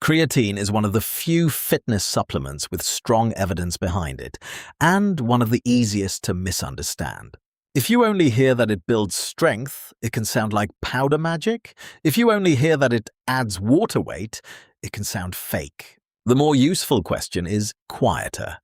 Creatine is one of the few fitness supplements with strong evidence behind it, and one of the easiest to misunderstand. If you only hear that it builds strength, it can sound like powder magic. If you only hear that it adds water weight, it can sound fake. The more useful question is quieter.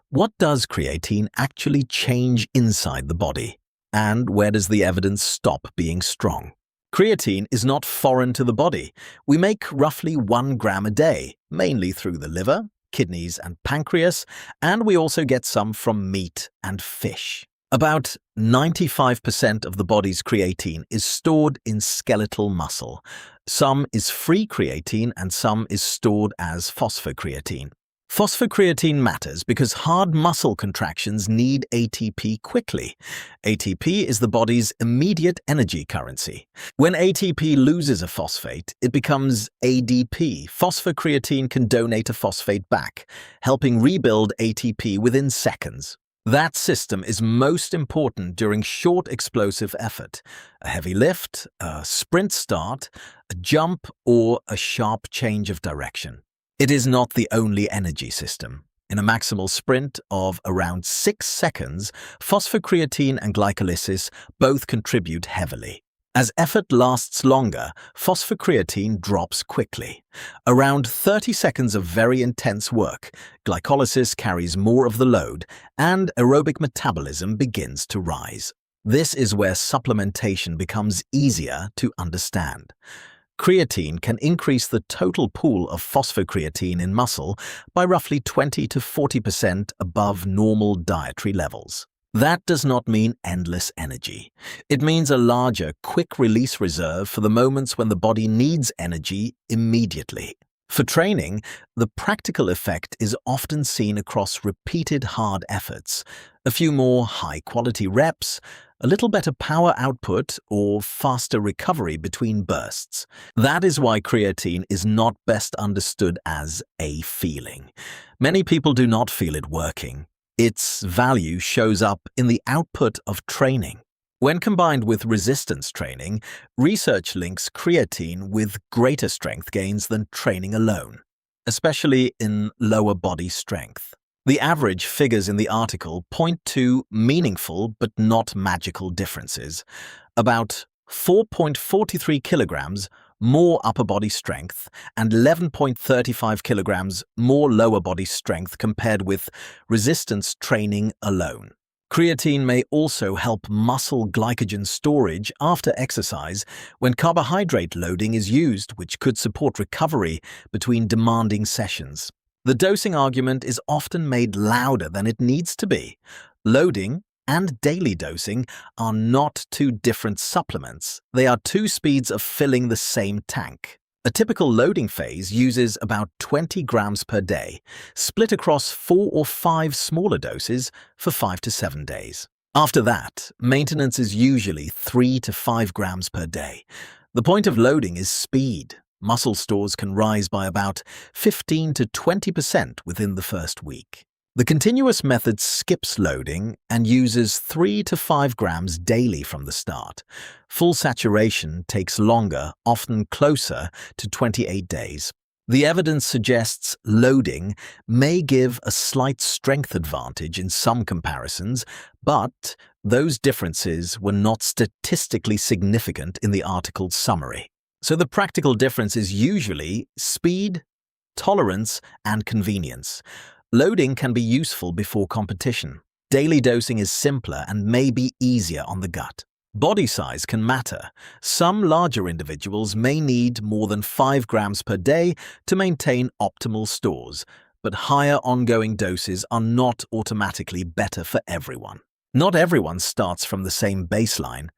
What does creatine actually change inside the body? And where does the evidence stop being strong? Creatine is not foreign to the body. We make roughly 1 gram a day, mainly through the liver, kidneys, and pancreas, and we also get some from meat and fish. About 95% of the body's creatine is stored in skeletal muscle. Some is free creatine and some is stored as phosphocreatine. Phosphocreatine matters because hard muscle contractions need ATP quickly. ATP is the body's immediate energy currency. When ATP loses a phosphate, it becomes ADP. Phosphocreatine can donate a phosphate back, helping rebuild ATP within seconds. That system is most important during short explosive effort, a heavy lift, a sprint start, a jump, or a sharp change of direction. It is not the only energy system. In a maximal sprint of around 6 seconds, phosphocreatine and glycolysis both contribute heavily. As effort lasts longer, phosphocreatine drops quickly. Around 30 seconds of very intense work, glycolysis carries more of the load, and aerobic metabolism begins to rise. This is where supplementation becomes easier to understand. Creatine can increase the total pool of phosphocreatine in muscle by roughly 20 to 40% above normal dietary levels. That does not mean endless energy. It means a larger, quick-release reserve for the moments when the body needs energy immediately. For training, the practical effect is often seen across repeated hard efforts, a few more high-quality reps, a little better power output, or faster recovery between bursts. That is why creatine is not best understood as a feeling. Many people do not feel it working. Its value shows up in the output of training. When combined with resistance training, research links creatine with greater strength gains than training alone, especially in lower body strength. The average figures in the article point to meaningful but not magical differences. About 4.43 kilograms more upper body strength and 11.35 kilograms more lower body strength compared with resistance training alone. Creatine may also help muscle glycogen storage after exercise when carbohydrate loading is used, which could support recovery between demanding sessions. The dosing argument is often made louder than it needs to be. Loading and daily dosing are not two different supplements. They are two speeds of filling the same tank. A typical loading phase uses about 20 grams per day, split across 4 or 5 smaller doses for 5 to 7 days. After that, maintenance is usually 3 to 5 grams per day. The point of loading is speed. Muscle stores can rise by about 15 to 20% within the first week. The continuous method skips loading and uses 3 to 5 grams daily from the start. Full saturation takes longer, often closer to 28 days. The evidence suggests loading may give a slight strength advantage in some comparisons, but those differences were not statistically significant in the article's summary. So the practical difference is usually speed, tolerance, and convenience. Loading can be useful before competition. Daily dosing is simpler and may be easier on the gut. Body size can matter. Some larger individuals may need more than 5 grams per day to maintain optimal stores, but higher ongoing doses are not automatically better for everyone. Not everyone starts from the same baseline.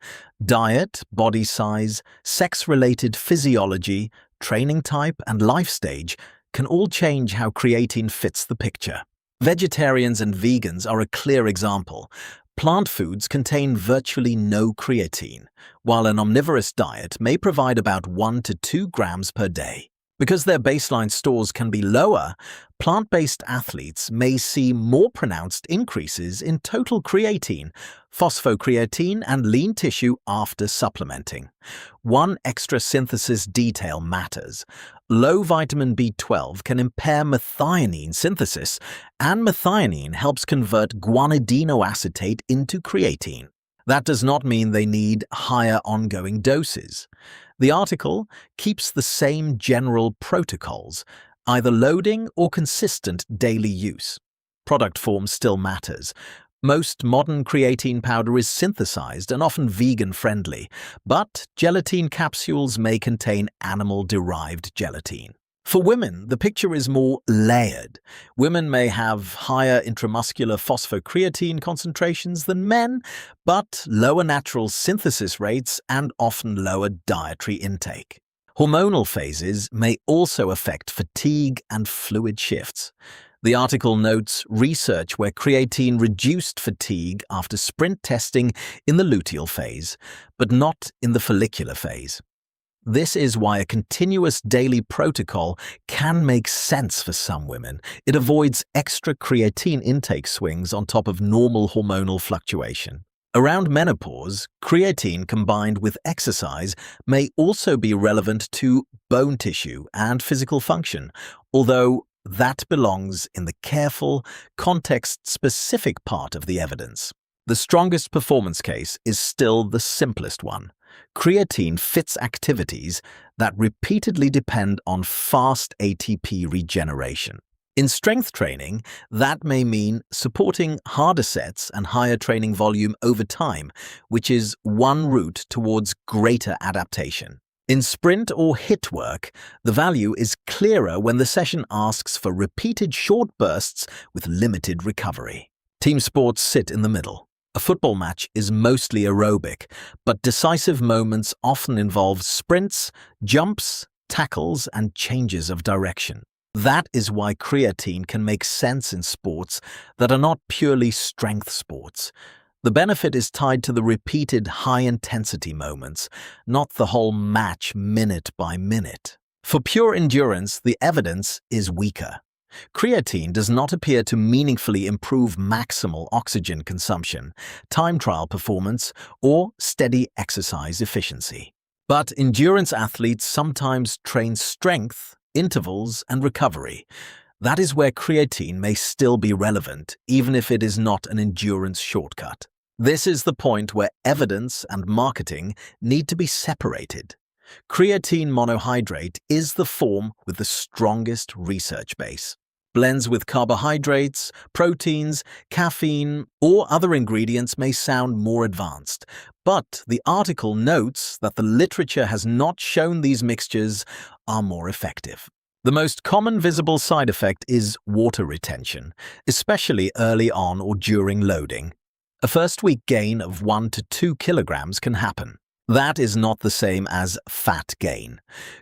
Diet, body size, sex-related physiology, training type, and life stage can all change how creatine fits the picture. Vegetarians and vegans are a clear example. Plant foods contain virtually no creatine, while an omnivorous diet may provide about 1 to 2 grams per day. Because their baseline stores can be lower, plant-based athletes may see more pronounced increases in total creatine, phosphocreatine, and lean tissue after supplementing. One extra synthesis detail matters. Low vitamin B12 can impair methionine synthesis, and methionine helps convert guanidinoacetate into creatine. That does not mean they need higher ongoing doses. The article keeps the same general protocols, either loading or consistent daily use. Product form still matters. Most modern creatine powder is synthesized and often vegan-friendly, but gelatin capsules may contain animal-derived gelatin. For women, the picture is more layered. Women may have higher intramuscular phosphocreatine concentrations than men, but lower natural synthesis rates and often lower dietary intake. Hormonal phases may also affect fatigue and fluid shifts. The article notes research where creatine reduced fatigue after sprint testing in the luteal phase, but not in the follicular phase. This is why a continuous daily protocol can make sense for some women. It avoids extra creatine intake swings on top of normal hormonal fluctuation. Around menopause, creatine combined with exercise may also be relevant to bone tissue and physical function, although that belongs in the careful, context-specific part of the evidence. The strongest performance case is still the simplest one. Creatine fits activities that repeatedly depend on fast ATP regeneration. In strength training, that may mean supporting harder sets and higher training volume over time, which is one route towards greater adaptation. In sprint or HIIT work, the value is clearer when the session asks for repeated short bursts with limited recovery. Team sports sit in the middle. A football match is mostly aerobic, but decisive moments often involve sprints, jumps, tackles, and changes of direction. That is why creatine can make sense in sports that are not purely strength sports. The benefit is tied to the repeated high-intensity moments, not the whole match minute by minute. For pure endurance, the evidence is weaker. Creatine does not appear to meaningfully improve maximal oxygen consumption, time trial performance, or steady exercise efficiency. But endurance athletes sometimes train strength, intervals, and recovery. That is where creatine may still be relevant, even if it is not an endurance shortcut. This is the point where evidence and marketing need to be separated. Creatine monohydrate is the form with the strongest research base. Blends with carbohydrates, proteins, caffeine, or other ingredients may sound more advanced, but the article notes that the literature has not shown these mixtures are more effective. The most common visible side effect is water retention, especially early on or during loading. A first-week gain of 1 to 2 kilograms can happen. That is not the same as fat gain.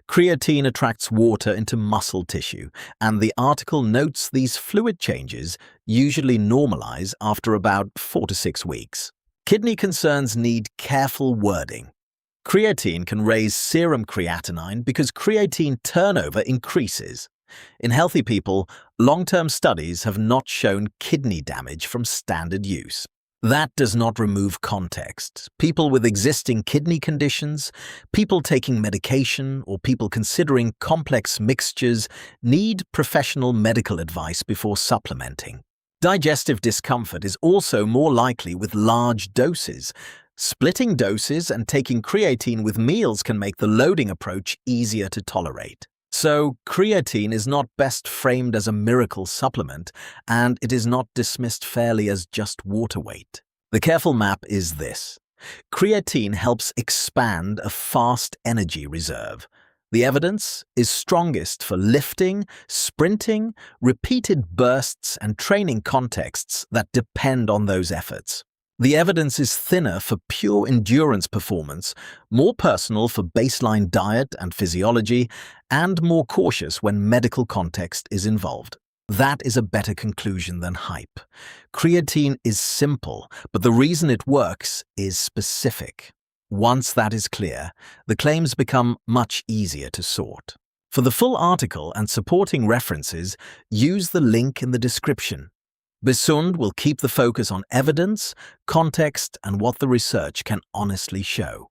Creatine attracts water into muscle tissue, and the article notes these fluid changes usually normalize after about 4 to 6 weeks. Kidney concerns need careful wording. Creatine can raise serum creatinine because creatine turnover increases. In healthy people, long-term studies have not shown kidney damage from standard use. That does not remove context. People with existing kidney conditions, people taking medication, or people considering complex mixtures need professional medical advice before supplementing. Digestive discomfort is also more likely with large doses. Splitting doses and taking creatine with meals can make the loading approach easier to tolerate. So, creatine is not best framed as a miracle supplement, and it is not dismissed fairly as just water weight. The careful map is this. Creatine helps expand a fast energy reserve. The evidence is strongest for lifting, sprinting, repeated bursts, and training contexts that depend on those efforts. The evidence is thinner for pure endurance performance, more personal for baseline diet and physiology, and more cautious when medical context is involved. That is a better conclusion than hype. Creatine is simple, but the reason it works is specific. Once that is clear, the claims become much easier to sort. For the full article and supporting references, use the link in the description. BeSund will keep the focus on evidence, context, and what the research can honestly show.